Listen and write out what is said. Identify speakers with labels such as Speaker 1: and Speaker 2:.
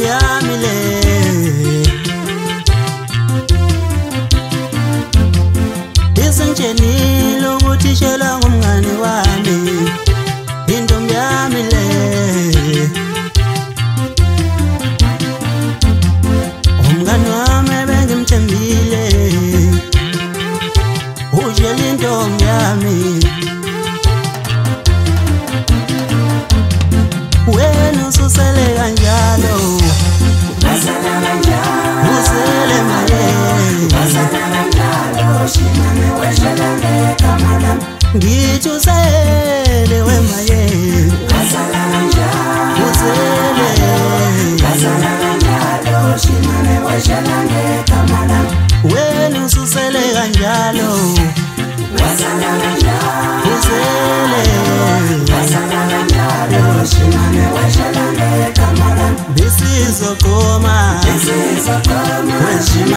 Speaker 1: intombi yami le isengitshelile ukuthi shela ngumngane wami intombi yami le umngane wami bengimthembile ujele intombi yami wena ususele kanjalo usele maye ngithi usele wemaye usele wena ususele kanjalo usele bisizogoma